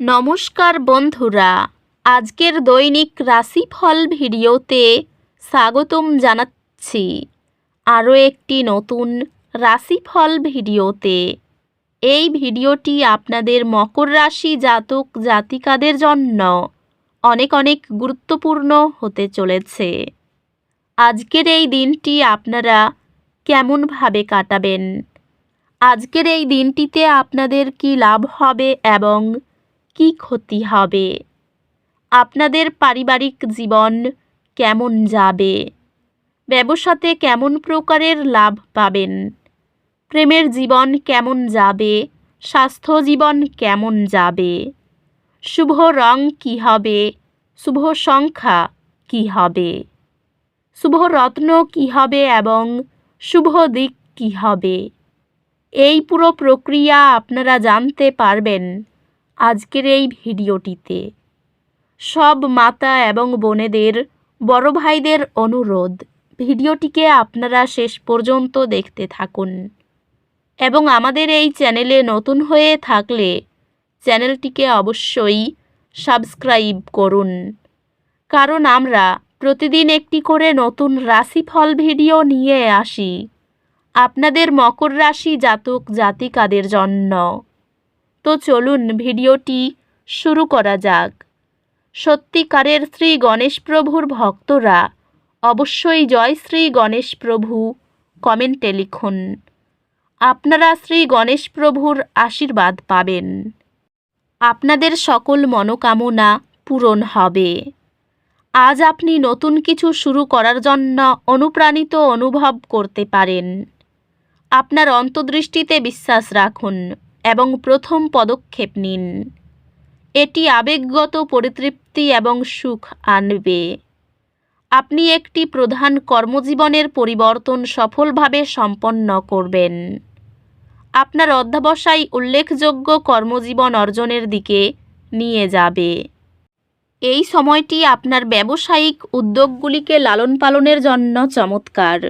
নমস্কার বন্ধুরা, আজকের দৈনিক রাশিফল ভিডিওতে স্বাগতম জানাচ্ছি আরও একটি নতুন রাশিফল ভিডিওতে। এই ভিডিওটি আপনাদের মকর রাশি জাতক জাতিকাদের জন্য অনেক অনেক গুরুত্বপূর্ণ হতে চলেছে। আজকের এই দিনটি আপনারা কেমনভাবে কাটাবেন? আজকের এই দিনটিতে আপনাদের কি লাভ হবে এবং কি ক্ষতি হবে? আপনাদের পারিবারিক জীবন কেমন যাবে? ব্যবসাতে কেমন প্রকারের লাভ পাবেন? প্রেমের জীবন কেমন যাবে? স্বাস্থ্য জীবন কেমন যাবে? শুভ রং কি হবে? শুভ সংখ্যা কি হবে? শুভ রত্ন কি হবে এবং শুভ দিক কি হবে? এই পুরো প্রক্রিয়া আপনারা জানতে পারবেন আজকের এই ভিডিওটিতে। সব মাতা এবং বোনেদের, বড় ভাইদের অনুরোধ, ভিডিওটিকে আপনারা শেষ পর্যন্ত দেখতে থাকুন এবং আমাদের এই চ্যানেলে নতুন হয়ে থাকলে চ্যানেলটিকে অবশ্যই সাবস্ক্রাইব করুন, কারণ আমরা প্রতিদিন একটি করে নতুন রাশিফল ভিডিও নিয়ে আসি আপনাদের মকর রাশি জাতক জাতিকাদের জন্য। তো চলুন ভিডিওটি শুরু করা যাক। সত্যিকারের শ্রী গণেশ প্রভুর ভক্তরা অবশ্যই জয় শ্রী গণেশ প্রভু কমেন্টে লিখুন। আপনারা শ্রী গণেশ প্রভুর আশীর্বাদ পাবেন। আপনাদের সকল মনোকামনা পূরণ হবে। আজ আপনি নতুন কিছু শুরু করার জন্য অনুপ্রাণিত অনুভব করতে পারেন। আপনার অন্তর্দৃষ্টিতে বিশ্বাস রাখুন এবং প্রথম পদক্ষেপ নিন। এটি আবেগগত পরিতৃপ্তি এবং সুখ আনবে। আপনি একটি প্রধান কর্মজীবনের পরিবর্তন সফলভাবে সম্পন্ন করবেন। আপনার অধ্যবসায় উল্লেখযোগ্য কর্মজীবন অর্জনের দিকে নিয়ে যাবে। এই সময়টি আপনার ব্যবসায়িক উদ্যোগগুলিকে লালন পালনের জন্য চমৎকার।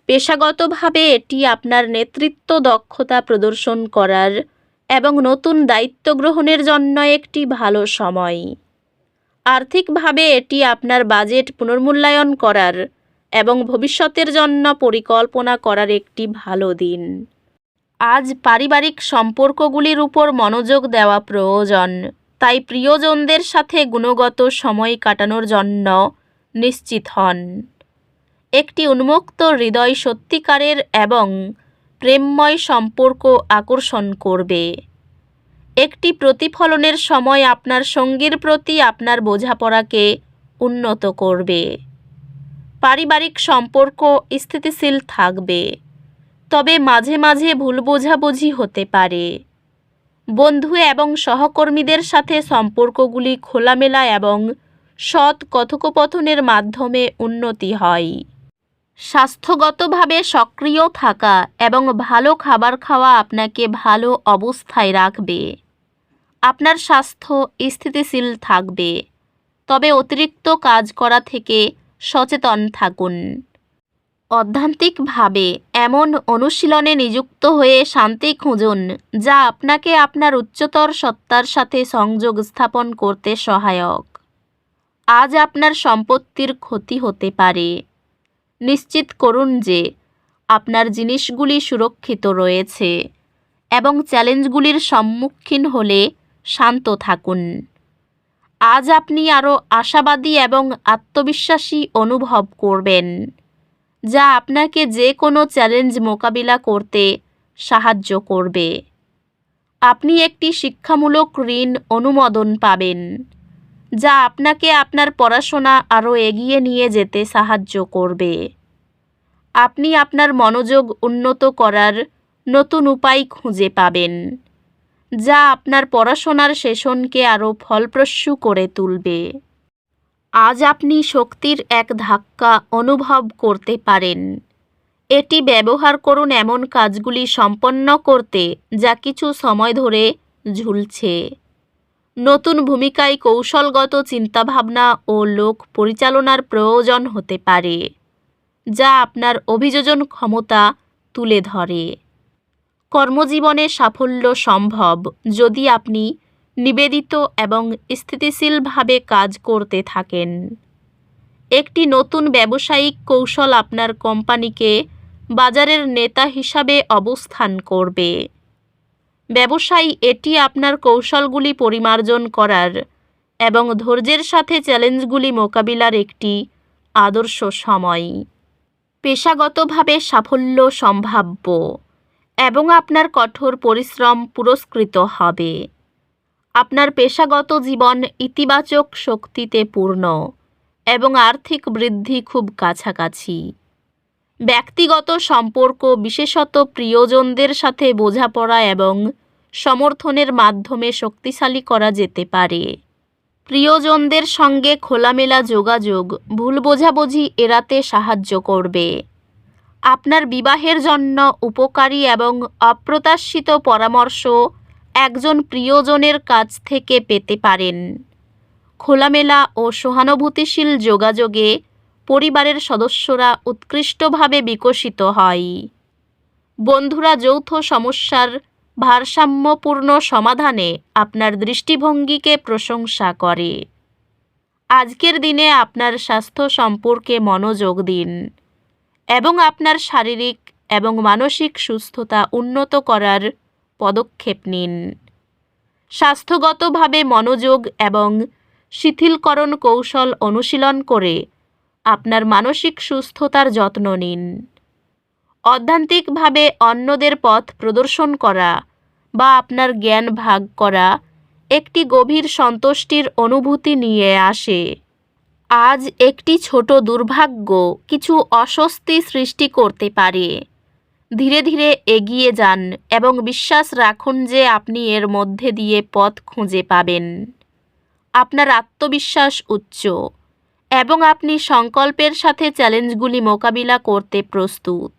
পেশাগতভাবে এটি আপনার নেতৃত্ব দক্ষতা প্রদর্শন করার এবং নতুন দায়িত্ব গ্রহণের জন্য একটি ভালো সময়। আর্থিকভাবে এটি আপনার বাজেট পুনর্মূল্যায়ন করার এবং ভবিষ্যতের জন্য পরিকল্পনা করার একটি ভালো দিন। আজ পারিবারিক সম্পর্কগুলির উপর মনোযোগ দেওয়া প্রয়োজন, তাই প্রিয়জনদের সাথে গুণগত সময় কাটানোর জন্য নিশ্চিত হন। একটি উন্মুক্ত হৃদয় সত্যিকারের এবং প্রেমময় সম্পর্ক আকর্ষণ করবে। একটি প্রতিফলনের সময় আপনার সঙ্গীর প্রতি আপনার বোঝাপড়াকে উন্নত করবে। পারিবারিক সম্পর্ক স্থিতিশীল থাকবে, তবে মাঝে মাঝে ভুল বোঝাবুঝি হতে পারে। বন্ধু এবং সহকর্মীদের সাথে সম্পর্কগুলি খোলামেলা এবং সৎ কথোপকথনের মাধ্যমে উন্নতি হয়। স্বাস্থ্যগতভাবে সক্রিয় থাকা এবং ভালো খাবার খাওয়া আপনাকে ভালো অবস্থায় রাখবে। আপনার স্বাস্থ্য স্থিতিশীল থাকবে, তবে অতিরিক্ত কাজ করা থেকে সচেতন থাকুন। অধ্যাত্মিকভাবে এমন অনুশীলনে নিযুক্ত হয়ে শান্তি খুঁজুন যা আপনাকে আপনার উচ্চতর সত্তার সাথে সংযোগ স্থাপন করতে সহায়ক। আজ আপনার সম্পত্তির ক্ষতি হতে পারে। নিশ্চিত করুন যে আপনার জিনিসগুলি সুরক্ষিত রয়েছে এবং চ্যালেঞ্জগুলির সম্মুখীন হলে শান্ত থাকুন। আজ আপনি আরও আশাবাদী এবং আত্মবিশ্বাসী অনুভব করবেন, যা আপনাকে যে কোনো চ্যালেঞ্জ মোকাবিলা করতে সাহায্য করবে। আপনি একটি শিক্ষামূলক ঋণ অনুমোদন পাবেন, যা আপনাকে আপনার পড়াশোনা আরও এগিয়ে নিয়ে যেতে সাহায্য করবে। আপনি আপনার মনোযোগ উন্নত করার নতুন উপায় খুঁজে পাবেন, যা আপনার পড়াশোনার সেশনকে আরও ফলপ্রসূ করে তুলবে। আজ আপনি শক্তির এক ধাক্কা অনুভব করতে পারেন। এটি ব্যবহার করুন এমন কাজগুলি সম্পন্ন করতে যা কিছু সময় ধরে ঝুলছে। নতুন ভূমিকায় কৌশলগত চিন্তাভাবনা ও লোক পরিচালনার প্রয়োজন হতে পারে, যা আপনার অভিযোজন ক্ষমতা তুলে ধরে। কর্মজীবনে সাফল্য সম্ভব যদি আপনি নিবেদিত এবং স্থিতিশীলভাবে কাজ করতে থাকেন। একটি নতুন ব্যবসায়িক কৌশল আপনার কোম্পানিকে বাজারের নেতা হিসাবে অবস্থান করবে। ব্যবসায়ী এটি আপনার কৌশলগুলি পরিমার্জন করার এবং ধৈর্যের সাথে চ্যালেঞ্জগুলি মোকাবিলার একটি আদর্শ সময়। পেশাগতভাবে সাফল্য সম্ভাব্য এবং আপনার কঠোর পরিশ্রম পুরস্কৃত হবে। আপনার পেশাগত জীবন ইতিবাচক শক্তিতে পূর্ণ এবং আর্থিক বৃদ্ধি খুব কাছাকাছি। ব্যক্তিগত সম্পর্ক, বিশেষত প্রিয়জনদের সাথে বোঝাপড়া এবং সমর্থনের মাধ্যমে শক্তিশালী করা যেতে পারে। প্রিয়জনদের সঙ্গে খোলামেলা যোগাযোগ ভুল বোঝাবুঝি এড়াতে সাহায্য করবে। আপনার বিবাহের জন্য উপকারী এবং অপ্রত্যাশিত পরামর্শ একজন প্রিয়জনের কাছ থেকে পেতে পারেন। খোলামেলা ও সহানুভূতিশীল যোগাযোগে পরিবারের সদস্যরা উৎকৃষ্টভাবে বিকশিত হয়। বন্ধুরা যৌথ সমস্যার ভারসাম্যপূর্ণ সমাধানে আপনার দৃষ্টিভঙ্গিকে প্রশংসা করে। আজকের দিনে আপনার স্বাস্থ্য সম্পর্কে মনোযোগ দিন এবং আপনার শারীরিক এবং মানসিক সুস্থতা উন্নত করার পদক্ষেপ নিন। স্বাস্থ্যগতভাবে মনোযোগ এবং শিথিলকরণ কৌশল অনুশীলন করে আপনার মানসিক সুস্থতার যত্ন নিন। অধ্যাত্মিকভাবে অন্যদের পথ প্রদর্শন করা বা আপনার জ্ঞান ভাগ করা একটি গভীর সন্তুষ্টির অনুভূতি নিয়ে আসে। আজ একটি ছোট দুর্ভাগ্য কিছু অস্বস্তি সৃষ্টি করতে পারে। ধীরে ধীরে এগিয়ে যান এবং বিশ্বাস রাখুন যে আপনি এর মধ্যে দিয়ে পথ খুঁজে পাবেন। আপনার আত্মবিশ্বাস উচ্চ এবং আপনি সংকল্পের সাথে চ্যালেঞ্জগুলি মোকাবিলা করতে প্রস্তুত।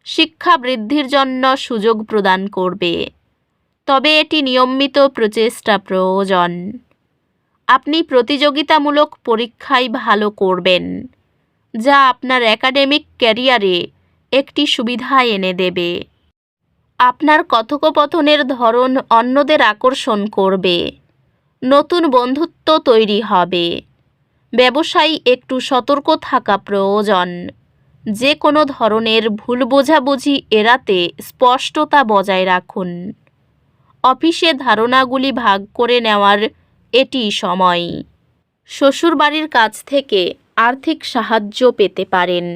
শিক্ষা বৃদ্ধির জন্য সুযোগ প্রদান করবে, তবে এটি নিয়মিত প্রচেষ্টা প্রয়োজন। আপনি প্রতিযোগিতামূলক পরীক্ষায় ভালো করবেন, যা আপনার একাডেমিক ক্যারিয়ারে একটি সুবিধা এনে দেবে। আপনার কথোপকথনের ধরন অন্যদের আকর্ষণ করবে। নতুন বন্ধুত্ব তৈরি হবে। ব্যবসায়ী একটু সতর্ক থাকা প্রয়োজন। যে কোনো ধরনের ভুল বোঝাবুঝি এড়াতে স্পষ্টতা বজায় রাখুন। অফিসে ধারণাগুলি ভাগ করে নেওয়ার এটি সময়। শ্বশুরবাড়ির কাছ থেকে আর্থিক সাহায্য পেতে পারেন।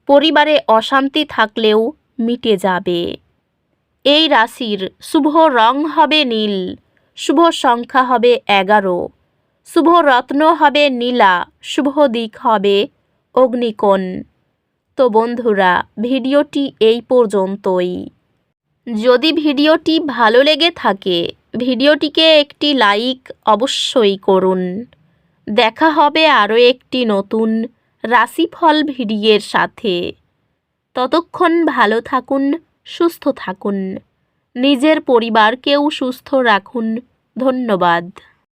পরিবারে অশান্তি থাকলেও মিটে যাবে। এই রাশির শুভ রং হবে নীল, শুভ সংখ্যা হবে 11, শুভ রত্ন হবে নীলা, শুভ দিক হবে অগ্নিকোণ। তো বন্ধুরা, ভিডিওটি এই পর্যন্তই। যদি ভিডিওটি ভালো লেগে থাকে ভিডিওটিকে একটি লাইক অবশ্যই করুন। দেখা হবে আরও একটি নতুন রাশিফল ভিডিওর সাথে। ততক্ষণ ভালো থাকুন, সুস্থ থাকুন, নিজের পরিবারকেও সুস্থ রাখুন। ধন্যবাদ।